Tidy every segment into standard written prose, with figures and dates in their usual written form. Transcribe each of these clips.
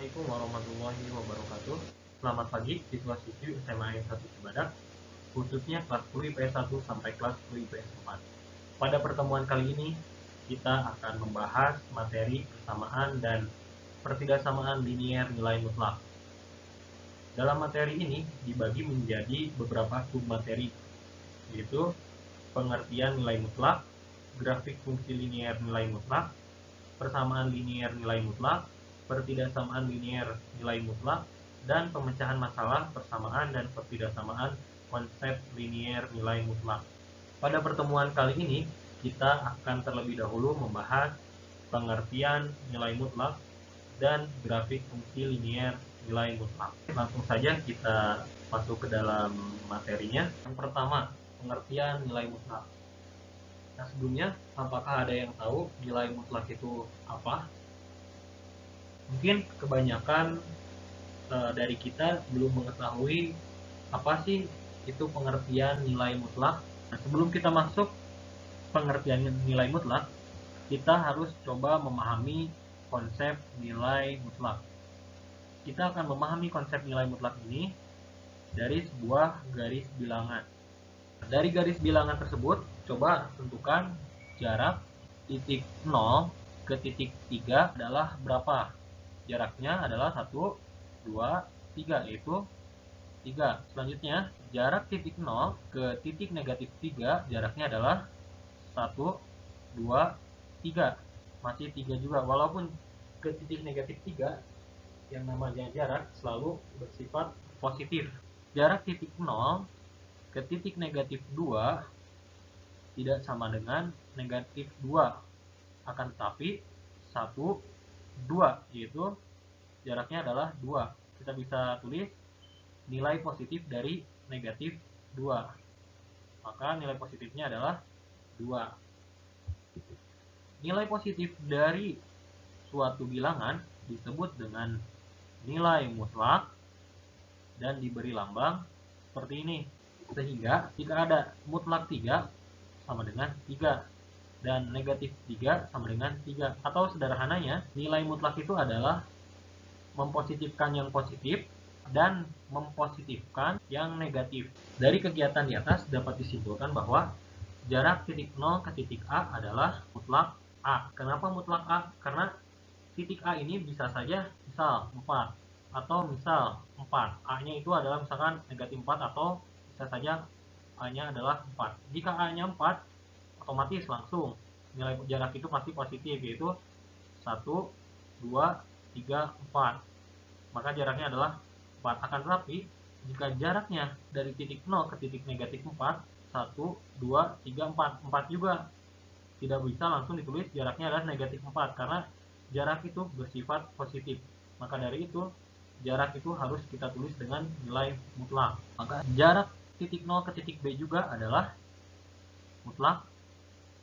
Assalamualaikum warahmatullahi wabarakatuh. Selamat pagi siswa-siswi SMA Negeri 1 Cibadak, khususnya kelas 10 IPS 1 sampai kelas 10 IPS 4. Pada pertemuan kali ini, kita akan membahas materi persamaan dan pertidaksamaan linier nilai mutlak. Dalam materi ini dibagi menjadi beberapa submateri, yaitu pengertian nilai mutlak, grafik fungsi linier nilai mutlak, persamaan linier nilai mutlak, pertidaksamaan linier nilai mutlak, dan pemecahan masalah persamaan dan pertidaksamaan konsep linier nilai mutlak. Pada pertemuan kali ini, kita akan terlebih dahulu membahas pengertian nilai mutlak dan grafik fungsi linier nilai mutlak. Langsung saja kita masuk ke dalam materinya. Yang pertama, pengertian nilai mutlak. Nah, sebelumnya, apakah ada yang tahu nilai mutlak itu apa? Mungkin kebanyakan dari kita belum mengetahui apa sih itu pengertian nilai mutlak. Nah, sebelum kita masuk pengertian nilai mutlak, kita harus coba memahami konsep nilai mutlak. Kita akan memahami konsep nilai mutlak ini dari sebuah garis bilangan. Dari garis bilangan tersebut, coba tentukan jarak titik 0 ke titik 3 adalah berapa? Jaraknya adalah 1, 2, 3, yaitu 3. Selanjutnya, jarak titik 0 ke titik negatif 3, jaraknya adalah 1, 2, 3. Masih 3 juga, walaupun ke titik negatif 3, yang namanya jarak selalu bersifat positif. Jarak titik 0 ke titik negatif 2 tidak sama dengan negatif 2. Akan tetapi 1, 2, yaitu jaraknya adalah 2. Kita bisa tulis nilai positif dari negatif 2. Maka nilai positifnya adalah 2. Nilai positif dari suatu bilangan disebut dengan nilai mutlak dan diberi lambang seperti ini. Sehingga jika ada mutlak 3 sama dengan 3 dan negatif 3 sama dengan 3. Atau sederhananya, nilai mutlak itu adalah mempositifkan yang positif dan mempositifkan yang negatif. Dari kegiatan di atas dapat disimpulkan bahwa jarak titik 0 ke titik A adalah mutlak A. Kenapa mutlak A? Karena titik A ini bisa saja misal 4 atau misal 4. A-nya itu adalah misalkan negatif 4 atau bisa saja A-nya adalah 4. Jika A-nya 4, otomatis langsung nilai jarak itu pasti positif, yaitu 1, 2, 3, 4. Maka jaraknya adalah 4. Akan tetapi, jika jaraknya dari titik 0 ke titik negatif 4, 1, 2, 3, 4. 4 juga tidak bisa langsung ditulis jaraknya adalah negatif 4, karena jarak itu bersifat positif. Maka dari itu, jarak itu harus kita tulis dengan nilai mutlak. Maka jarak titik 0 ke titik B juga adalah mutlak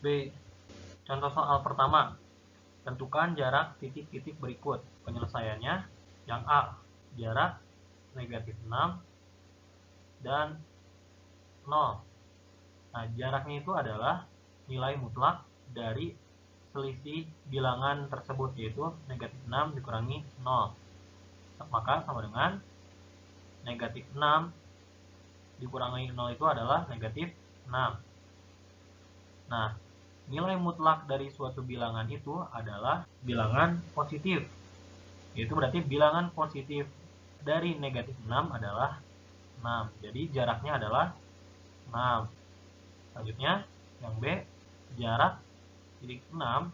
B. Contoh soal pertama, tentukan jarak titik-titik berikut. Penyelesaiannya, yang A, jarak negatif 6 dan 0. Nah, jaraknya itu adalah nilai mutlak dari selisih bilangan tersebut, yaitu negatif 6 dikurangi 0. Maka sama dengan negatif 6 dikurangi 0 itu adalah negatif 6. Nah, nilai mutlak dari suatu bilangan itu adalah bilangan positif. Yaitu berarti bilangan positif dari negatif 6 adalah 6. Jadi jaraknya adalah 6. Selanjutnya, yang B, jarak titik 6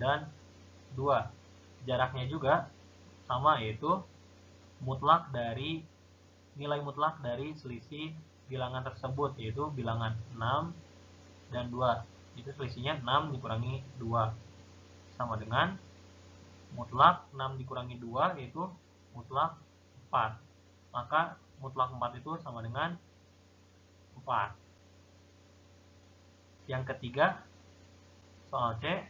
dan 2. Jaraknya juga sama, yaitu mutlak dari nilai mutlak dari selisih bilangan tersebut, yaitu bilangan 6 dan 2. Itu selisihnya 6 dikurangi 2 sama dengan mutlak 6 dikurangi 2, yaitu mutlak 4. Maka mutlak 4 itu sama dengan 4. Yang ketiga, soal C,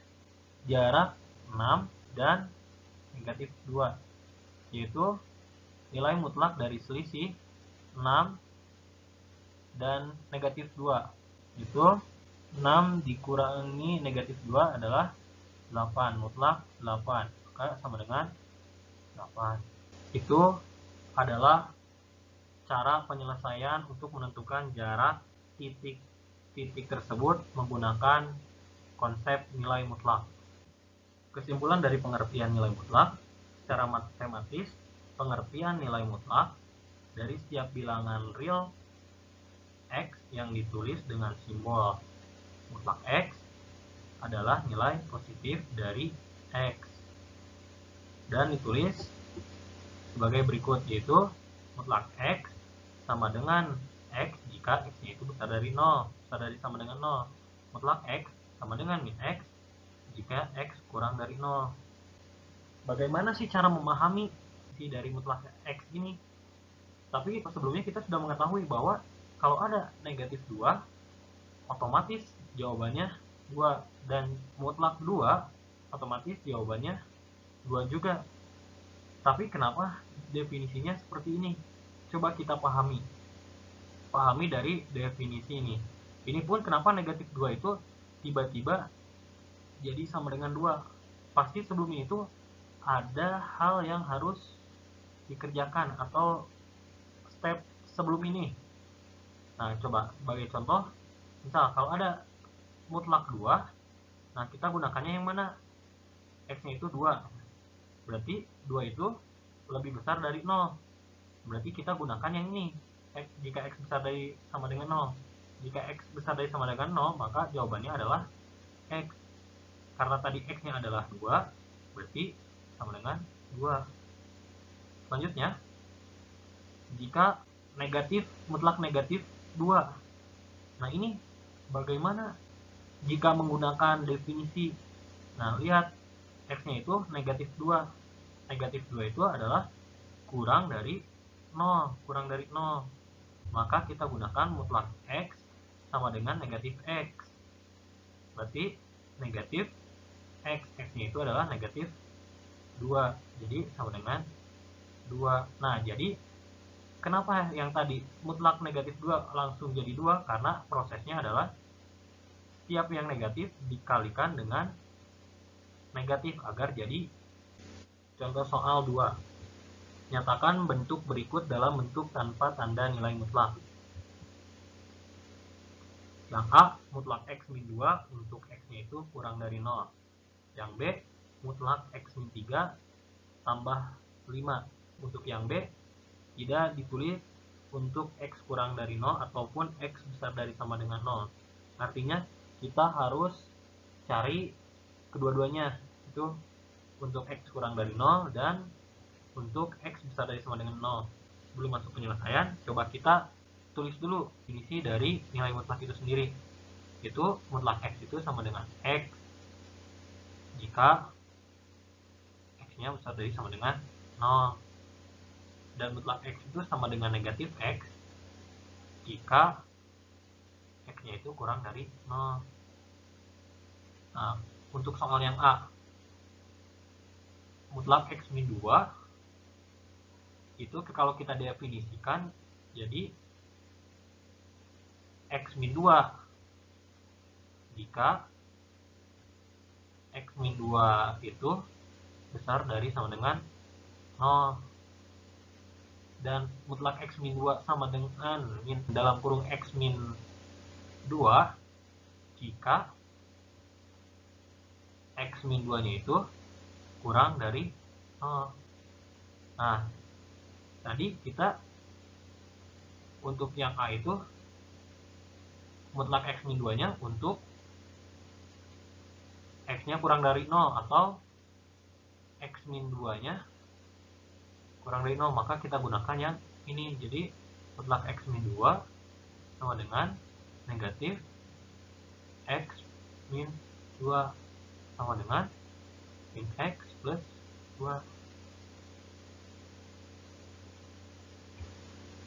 jarak 6 dan negatif 2, yaitu nilai mutlak dari selisih 6 dan negatif 2. Itu 6 dikurangi negatif 2 adalah 8, mutlak 8. Maka sama dengan 8. Itu adalah cara penyelesaian untuk menentukan jarak titik-titik tersebut menggunakan konsep nilai mutlak. Kesimpulan dari pengertian nilai mutlak, secara matematis, pengertian nilai mutlak dari setiap bilangan real X yang ditulis dengan simbol mutlak X adalah nilai positif dari X. Dan ditulis sebagai berikut, yaitu mutlak X sama dengan X jika X-nya itu besar dari 0, besar dari sama dengan 0. Mutlak X sama dengan min X jika X kurang dari 0. Bagaimana sih cara memahami dari mutlak X ini? Tapi sebelumnya kita sudah mengetahui bahwa kalau ada negatif 2, otomatis jawabannya 2. Dan mutlak 2, otomatis jawabannya 2 juga. Tapi kenapa definisinya seperti ini? Coba kita pahami. Pahami dari definisi ini. Ini pun kenapa negatif 2 itu tiba-tiba jadi sama dengan 2. Pasti sebelumnya itu ada hal yang harus dikerjakan atau step sebelum ini. Nah, coba sebagai contoh, misal kalau ada mutlak 2, nah kita gunakannya yang mana? X-nya itu 2. Berarti 2 itu lebih besar dari 0. Berarti kita gunakan yang ini. Jika X besar dari sama dengan 0. Jika X besar dari sama dengan 0, maka jawabannya adalah X. Karena tadi X-nya adalah 2, berarti sama dengan 2. Selanjutnya, jika mutlak negatif 2. Nah, ini bagaimana jika menggunakan definisi? Nah, lihat, X-nya itu negatif 2. Negatif 2 itu adalah kurang dari 0. Kurang dari 0. Maka kita gunakan mutlak X sama dengan negatif X. Berarti negatif X. X-nya itu adalah negatif 2. Jadi sama dengan 2. Nah, jadi kenapa yang tadi mutlak negatif 2 langsung jadi 2? Karena prosesnya adalah setiap yang negatif dikalikan dengan negatif agar jadi. Contoh soal 2. Nyatakan bentuk berikut dalam bentuk tanpa tanda nilai mutlak. Yang A, mutlak X min 2 untuk X-nya itu kurang dari 0. Yang B, mutlak X min 3 tambah 5. Untuk yang B, tidak ditulis untuk X kurang dari 0 ataupun X besar dari sama dengan 0. Artinya kita harus cari kedua-duanya, itu untuk X kurang dari 0 dan untuk X besar dari sama dengan 0. Sebelum masuk penyelesaian, coba kita tulis dulu definisi dari nilai mutlak itu sendiri. Itu mutlak X itu sama dengan X jika X-nya besar dari sama dengan 0. Dan mutlak X itu sama dengan negatif X jika X-nya itu kurang dari 0. Nah, untuk soal yang A, mutlak X min 2 itu kalau kita definisikan jadi X min 2 jika X min 2 itu besar dari sama dengan 0. Dan mutlak X min 2 sama dengan dalam kurung X min 2 jika X min 2 nya itu kurang dari 0. Nah, tadi kita untuk yang A itu mutlak X min 2 nya untuk X-nya kurang dari 0 atau X min 2 nya kurang dari 0, maka kita gunakan yang ini. Jadi mutlak X min 2 sama dengan negatif X min 2 sama dengan min X plus 2.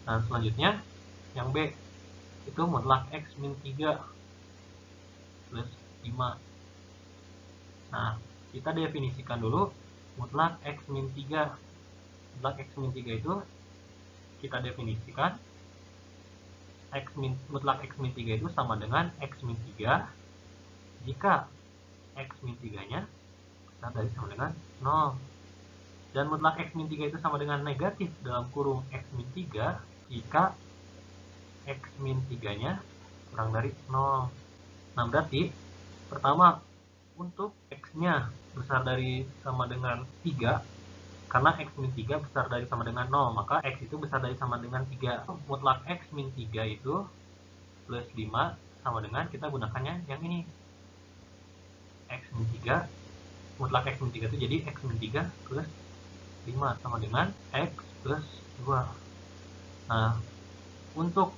Nah, selanjutnya yang B itu mutlak X min 3 plus 5. Nah, kita definisikan dulu mutlak X min 3. Mutlak X min 3 itu kita definisikan mutlak X min 3 itu sama dengan X min 3 jika X min 3 nya besar dari sama dengan 0. Dan mutlak X min 3 itu sama dengan negatif dalam kurung X min 3 jika X min 3 nya kurang dari 0. Nah berarti pertama untuk X nya besar dari sama dengan 3, karena X min 3 besar dari sama dengan 0, maka X itu besar dari sama dengan 3. Mutlak X min 3 itu plus 5 sama dengan, kita gunakannya yang ini, X min 3, mutlak X min 3 itu jadi X min 3 plus 5 sama dengan X plus 2. Nah untuk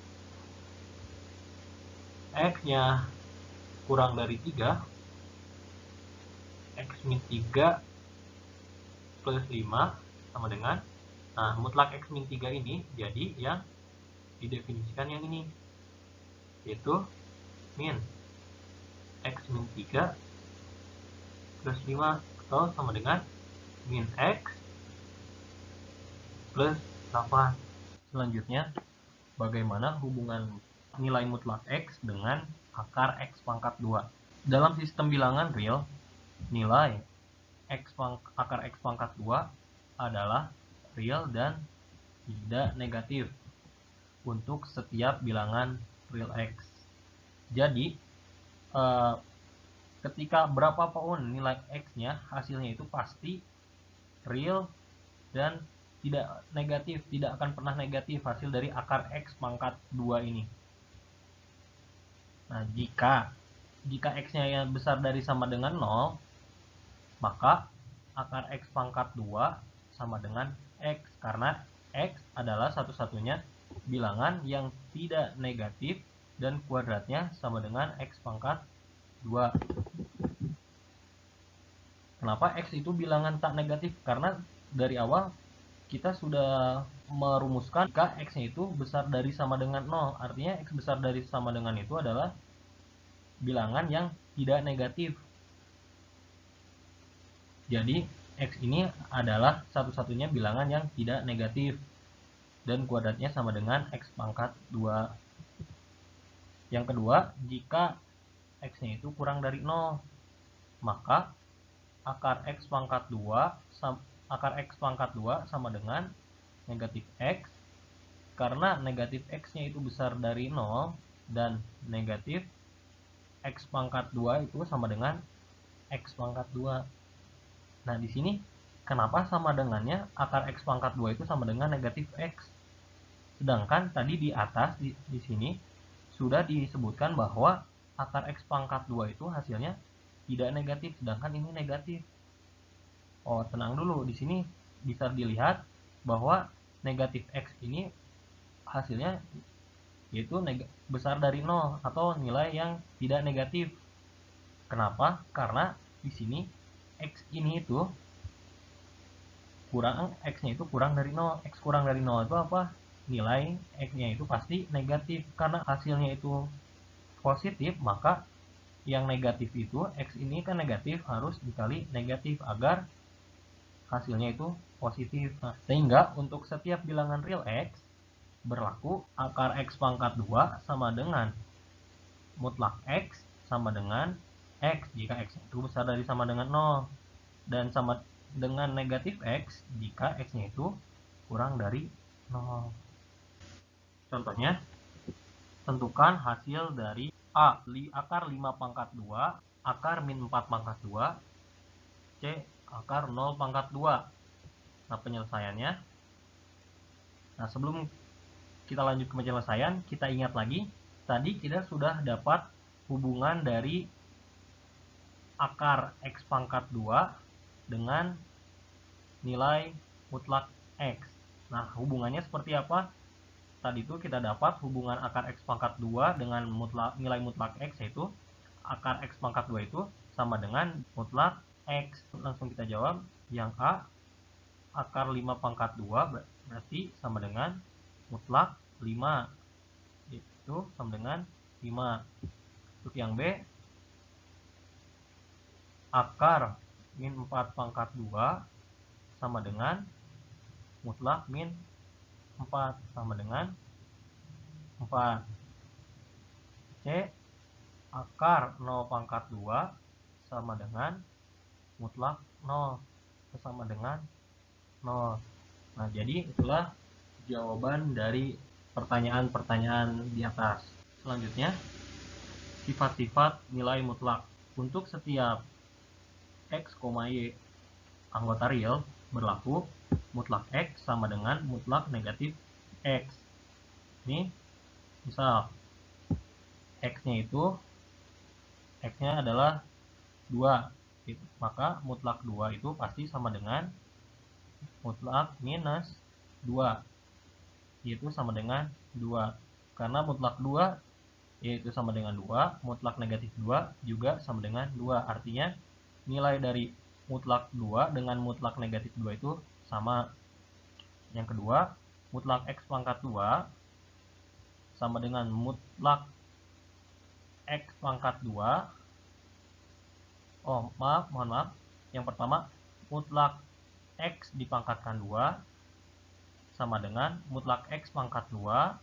X nya kurang dari 3, X min 3 plus 5 sama dengan, nah mutlak X min 3 ini jadi yang didefinisikan yang ini, yaitu min X min 3 plus 5 atau sama dengan min X plus 8. Selanjutnya, bagaimana hubungan nilai mutlak X dengan akar X pangkat 2? Dalam sistem bilangan real, nilai akar X pangkat 2 adalah real dan tidak negatif untuk setiap bilangan real X. Jadi, ketika berapapun nilai X-nya, hasilnya itu pasti real dan tidak negatif, tidak akan pernah negatif hasil dari akar X pangkat 2 ini. Nah, jika X-nya yang besar dari sama dengan 0, maka akar X pangkat 2 sama dengan X, karena X adalah satu-satunya bilangan yang tidak negatif dan kuadratnya sama dengan X pangkat 2. Kenapa X itu bilangan tak negatif? Karena dari awal kita sudah merumuskan jika X-nya itu besar dari sama dengan 0. Artinya X besar dari sama dengan itu adalah bilangan yang tidak negatif. Jadi X ini adalah satu-satunya bilangan yang tidak negatif dan kuadratnya sama dengan X pangkat 2. Yang kedua, jika X-nya itu kurang dari 0, maka akar X pangkat 2 sama dengan negatif X, karena negatif X-nya itu besar dari 0 dan negatif X pangkat 2 itu sama dengan X pangkat 2. Nah, di sini kenapa sama dengannya akar X pangkat 2 itu sama dengan negatif X? Sedangkan tadi di atas di sini sudah disebutkan bahwa akar X pangkat 2 itu hasilnya tidak negatif, sedangkan ini negatif. Oh, tenang dulu, di sini bisa dilihat bahwa negatif X ini hasilnya yaitu besar dari 0 atau nilai yang tidak negatif. Kenapa? Karena di sini X ini itu X-nya itu kurang dari 0. X kurang dari 0 itu apa? Nilai X-nya itu pasti negatif. Karena hasilnya itu positif, maka yang negatif itu, X ini kan negatif, harus dikali negatif agar hasilnya itu positif. Nah, sehingga untuk setiap bilangan real X berlaku akar X pangkat 2 sama dengan mutlak X sama dengan X jika X itu besar dari sama dengan 0, dan sama dengan negatif X jika X-nya itu kurang dari 0. Contohnya, tentukan hasil dari A, akar 5 pangkat 2, akar min 4 pangkat 2, C, akar 0 pangkat 2. Nah, penyelesaiannya. Nah, sebelum kita lanjut ke penyelesaian, kita ingat lagi, tadi kita sudah dapat hubungan dari akar X pangkat 2 dengan nilai mutlak X. Nah, hubungannya seperti apa? Tadi itu kita dapat hubungan akar X pangkat 2 dengan nilai mutlak X, yaitu akar X pangkat 2 itu sama dengan mutlak X. Langsung kita jawab yang A, akar 5 pangkat 2 berarti sama dengan mutlak 5, itu sama dengan 5. Untuk yang B, akar min 4 pangkat 2 sama dengan mutlak min 4 sama dengan 4. C, akar 0 pangkat 2 sama dengan mutlak 0 sama dengan 0. Nah, jadi itulah jawaban dari pertanyaan-pertanyaan di atas. Selanjutnya, sifat-sifat nilai mutlak. Untuk setiap X, Y anggota real berlaku mutlak X sama dengan mutlak negatif X. Ini misal X-nya adalah 2, maka mutlak 2 itu pasti sama dengan mutlak minus 2, yaitu sama dengan 2. Karena mutlak 2 yaitu sama dengan 2, mutlak negatif 2 juga sama dengan 2. Artinya nilai dari mutlak 2 dengan mutlak negatif 2 itu sama. Yang kedua, mutlak X pangkat 2 sama dengan mutlak X pangkat 2. Mohon maaf. Yang pertama, mutlak X dipangkatkan 2 sama dengan mutlak X pangkat 2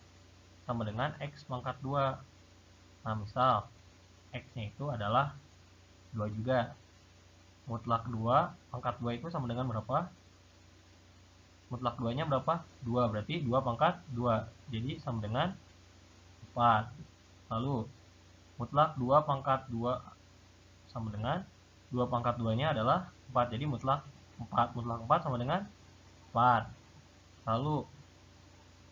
sama dengan X pangkat 2. Nah, misal X-nya itu adalah 2 juga. Mutlak 2 pangkat 2 itu sama dengan berapa? Mutlak 2-nya berapa? 2, berarti 2 pangkat 2. Jadi sama dengan 4. Lalu mutlak 2 pangkat 2 sama dengan 2 pangkat 2-nya adalah 4. Jadi mutlak 4. Mutlak 4 sama dengan 4. Lalu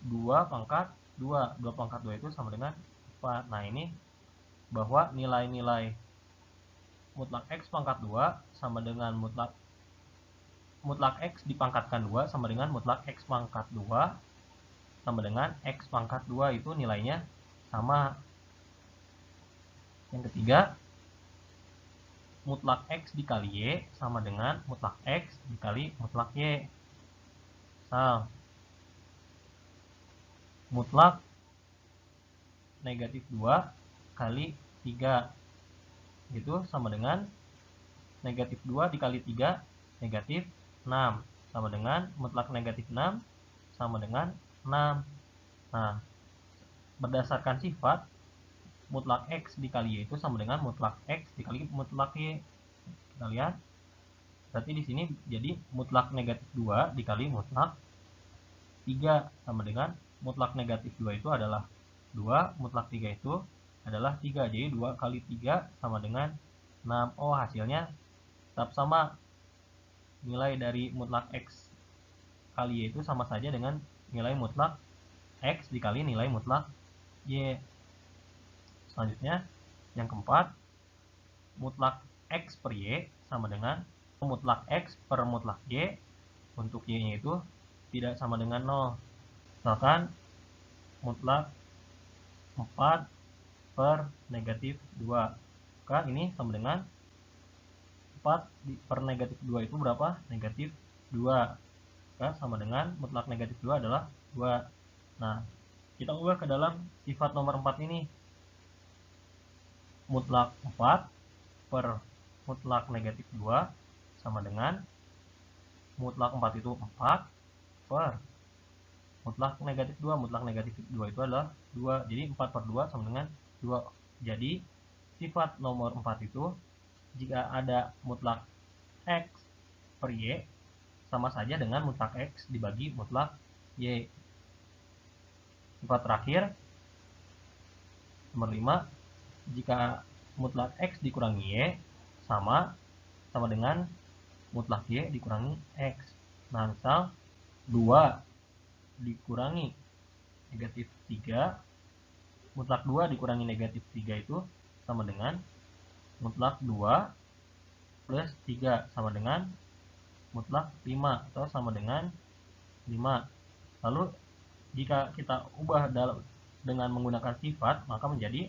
2 pangkat 2. 2 pangkat 2 itu sama dengan 4. Nah, ini bahwa nilai-nilai mutlak X pangkat 2 sama dengan mutlak X dipangkatkan 2 sama dengan mutlak X pangkat 2 sama dengan X pangkat 2 itu nilainya sama. Yang ketiga, mutlak X dikali Y sama dengan mutlak X dikali mutlak Y. Misal, mutlak negatif 2 kali 3 itu sama dengan negatif 2 dikali 3 negatif 6 sama dengan mutlak negatif 6 sama dengan 6. Nah, berdasarkan sifat, mutlak X dikali Y itu sama dengan mutlak X dikali mutlak Y. Kita lihat. Berarti di sini jadi mutlak negatif 2 dikali mutlak 3 sama dengan mutlak negatif 2 itu adalah 2, mutlak 3 itu adalah 3. Jadi 2 kali 3 sama dengan 6. Oh, hasilnya tetap sama. Nilai dari mutlak X kali Y itu sama saja dengan nilai mutlak X dikali nilai mutlak Y. Selanjutnya, yang keempat, mutlak X per Y sama dengan mutlak X per mutlak Y. Untuk Y-nya itu tidak sama dengan 0. Misalkan mutlak 4 per negatif 2. Maka ini sama dengan 4 per negatif 2 itu berapa? Negatif 2. Maka sama dengan mutlak negatif 2 adalah 2. Nah, kita ubah ke dalam sifat nomor 4 ini. Mutlak 4 per mutlak negatif 2 sama dengan mutlak 4 itu 4 per mutlak negatif 2. Mutlak negatif 2 itu adalah 2. Jadi 4 per 2 sama dengan 2. Jadi sifat nomor 4 itu jika ada mutlak X per Y sama saja dengan mutlak X dibagi mutlak Y. Sifat terakhir nomor 5, jika mutlak X dikurangi Y sama dengan mutlak Y dikurangi X. Nah, misal 2 dikurangi negatif 3, mutlak 2 dikurangi negatif 3 itu sama dengan mutlak 2 plus 3 sama dengan mutlak 5 atau sama dengan 5. Lalu jika kita ubah dengan menggunakan sifat, maka menjadi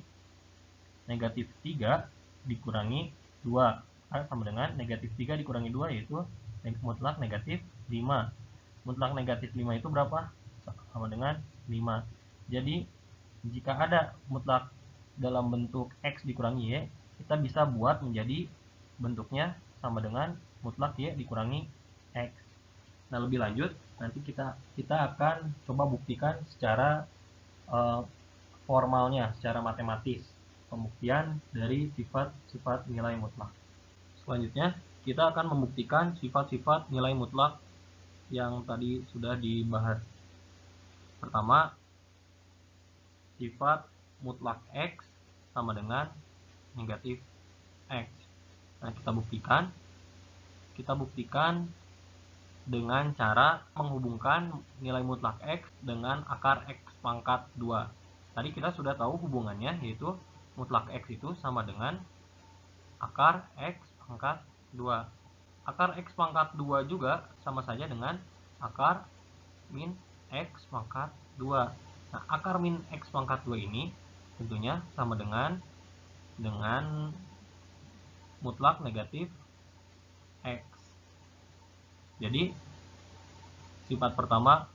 negatif 3 dikurangi 2 sama dengan negatif 3 dikurangi 2, yaitu mutlak negatif 5. Mutlak negatif 5 itu berapa? Sama dengan 5. Jadi jika ada mutlak dalam bentuk X dikurangi Y, kita bisa buat menjadi bentuknya sama dengan mutlak Y dikurangi X. Nah, lebih lanjut nanti kita akan coba buktikan secara formalnya, secara matematis, pembuktian dari sifat-sifat nilai mutlak. Selanjutnya, kita akan membuktikan sifat-sifat nilai mutlak yang tadi sudah dibahas. Pertama, sifat mutlak X sama dengan negatif X. Nah, kita buktikan dengan cara menghubungkan nilai mutlak X dengan akar X pangkat 2. Tadi kita sudah tahu hubungannya, yaitu mutlak X itu sama dengan akar X pangkat 2. Akar X pangkat 2 juga sama saja dengan akar min X pangkat 2. Nah, akar min X pangkat 2 ini tentunya sama dengan mutlak negatif X. Jadi sifat pertama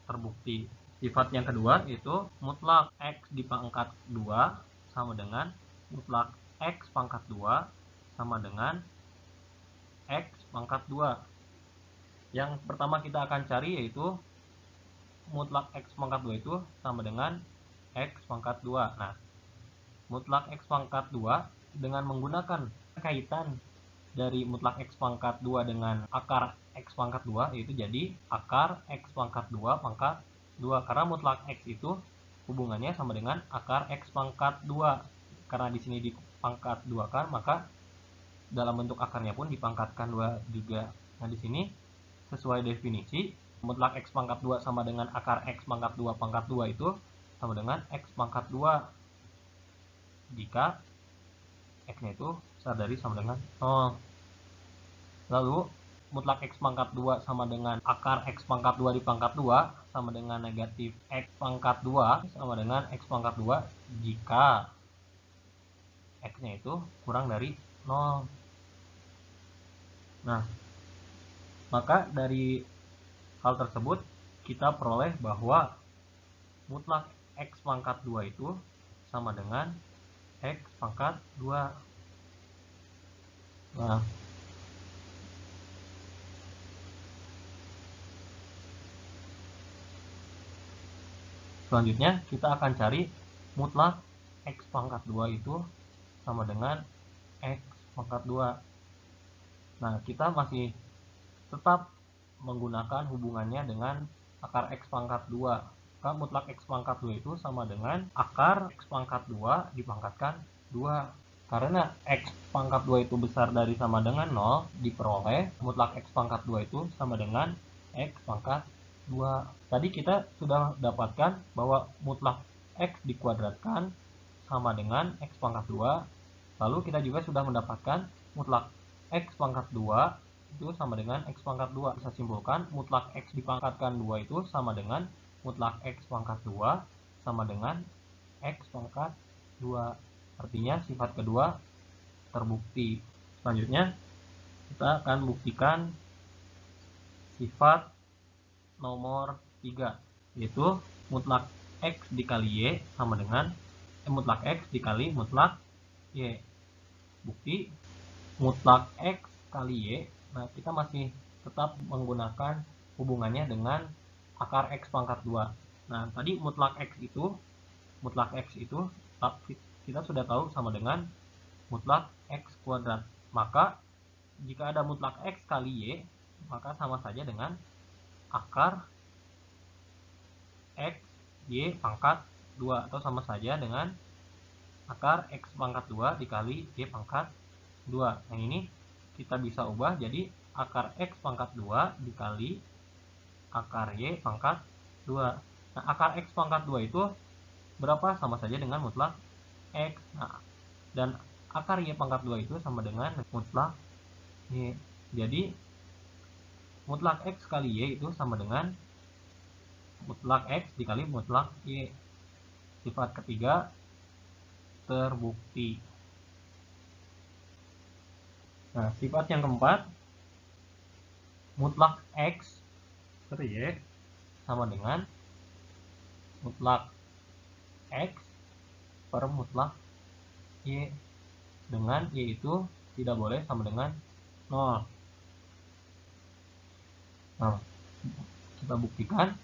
terbukti. Sifat yang kedua yaitu mutlak X di pangkat 2 sama dengan mutlak X pangkat 2 sama dengan X pangkat 2. Yang pertama kita akan cari yaitu mutlak X pangkat 2 itu sama dengan X pangkat 2. Nah, mutlak X pangkat 2 dengan menggunakan kaitan dari mutlak X pangkat 2 dengan akar X pangkat 2, yaitu jadi akar X pangkat 2 pangkat 2. Karena mutlak X itu hubungannya sama dengan akar X pangkat 2. Karena di sini dipangkat 2 kan, maka dalam bentuk akarnya pun dipangkatkan 2 juga. Nah, di sini sesuai definisi, mutlak X pangkat 2 sama dengan akar X pangkat 2 pangkat 2 itu sama dengan X pangkat 2 jika X-nya itu besar dari sama dengan 0. Lalu mutlak X pangkat 2 sama dengan akar X pangkat 2 di pangkat 2 sama dengan negatif X pangkat 2 sama dengan X pangkat 2 jika X-nya itu kurang dari 0. Nah, maka dari hal tersebut kita peroleh bahwa mutlak X pangkat 2 itu sama dengan X pangkat 2. Nah, selanjutnya kita akan cari mutlak X pangkat 2 itu sama dengan X pangkat 2. Nah, kita masih tetap menggunakan hubungannya dengan akar X pangkat 2. Maka mutlak X pangkat 2 itu sama dengan akar X pangkat 2 dipangkatkan 2. Karena X pangkat 2 itu besar dari sama dengan 0, diperoleh mutlak X pangkat 2 itu sama dengan X pangkat 2. Tadi kita sudah dapatkan bahwa mutlak X dikuadratkan sama dengan X pangkat 2. Lalu kita juga sudah mendapatkan mutlak X pangkat 2 itu sama dengan X pangkat 2. Bisa simpulkan mutlak X dipangkatkan 2 itu sama dengan mutlak X pangkat 2 sama dengan X pangkat 2. Artinya sifat kedua terbukti. Selanjutnya kita akan buktikan sifat nomor 3, yaitu mutlak X dikali Y sama dengan mutlak X dikali mutlak Y. Bukti mutlak X kali Y. Nah, kita masih tetap menggunakan hubungannya dengan akar X pangkat 2. Nah, tadi mutlak X itu kita sudah tahu sama dengan mutlak X kuadrat. Maka jika ada mutlak X kali Y, maka sama saja dengan akar X Y pangkat 2, atau sama saja dengan akar X pangkat 2 dikali Y pangkat 2. Yang ini kita bisa ubah jadi akar X pangkat 2 dikali akar Y pangkat 2. Nah, akar X pangkat 2 itu berapa? Sama saja dengan mutlak X. Nah, dan akar Y pangkat 2 itu sama dengan mutlak Y. Jadi mutlak X kali Y itu sama dengan mutlak X dikali mutlak Y. Sifat ketiga terbukti. Nah, sifat yang keempat, mutlak X per Y sama dengan mutlak X per mutlak Y, dengan Y itu tidak boleh sama dengan 0. Nah, kita buktikan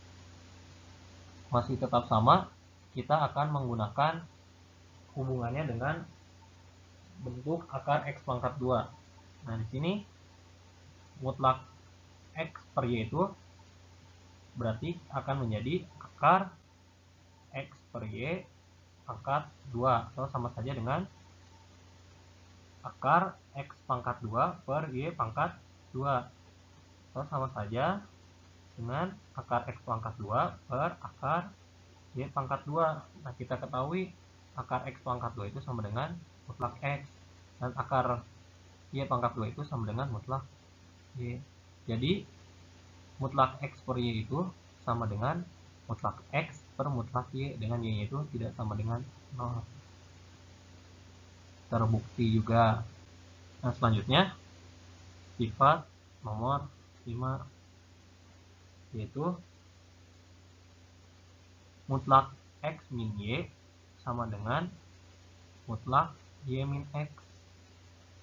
masih tetap sama. Kita akan menggunakan hubungannya dengan bentuk akar X pangkat 2. Nah, di sini mutlak X per Y itu berarti akan menjadi akar X per Y pangkat 2, atau sama saja dengan akar X pangkat 2 per Y pangkat 2, atau sama saja dengan akar X pangkat 2 per akar Y pangkat 2. Nah, kita ketahui akar X pangkat 2 itu sama dengan mutlak X, dan akar Y pangkat 2 itu sama dengan mutlak Y. Jadi mutlak X per Y itu sama dengan mutlak X per mutlak Y, dengan Y itu tidak sama dengan 0. Terbukti juga. Nah, selanjutnya sifat nomor 5, yaitu mutlak X min Y sama dengan mutlak Y min X.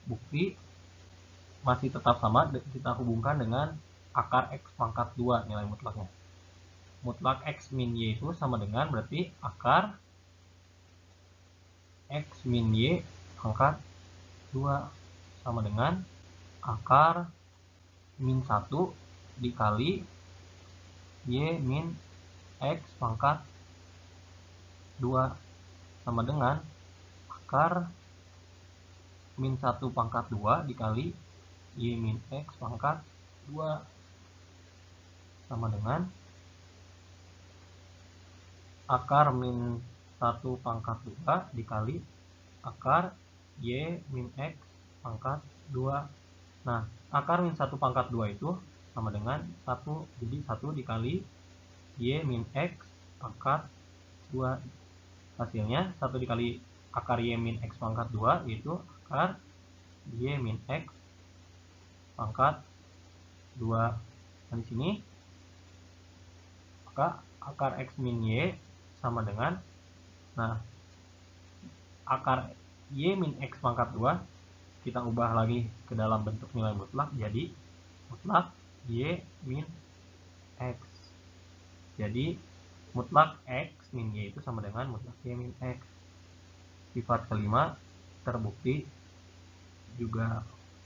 Bukti masih tetap sama, kita hubungkan dengan akar X pangkat 2 nilai mutlaknya. Mutlak X min Y itu sama dengan berarti akar X min Y pangkat 2 sama dengan akar min 1 dikali Y min X pangkat 2 sama dengan akar min 1 pangkat 2 dikali Y min X pangkat 2 sama dengan akar min 1 pangkat 2 dikali akar Y min X pangkat 2. Nah, akar min 1 pangkat 2 itu sama dengan 1, jadi 1 dikali Y min X pangkat 2. Hasilnya 1 dikali akar Y min X pangkat 2 yaitu akar Y min X pangkat 2. Nah, di sini maka akar X min Y sama dengan, nah, akar Y min X pangkat 2 kita ubah lagi ke dalam bentuk nilai mutlak, jadi mutlak Y min X. Jadi mutlak X min Y itu sama dengan mutlak Y min X. Sifat kelima terbukti juga.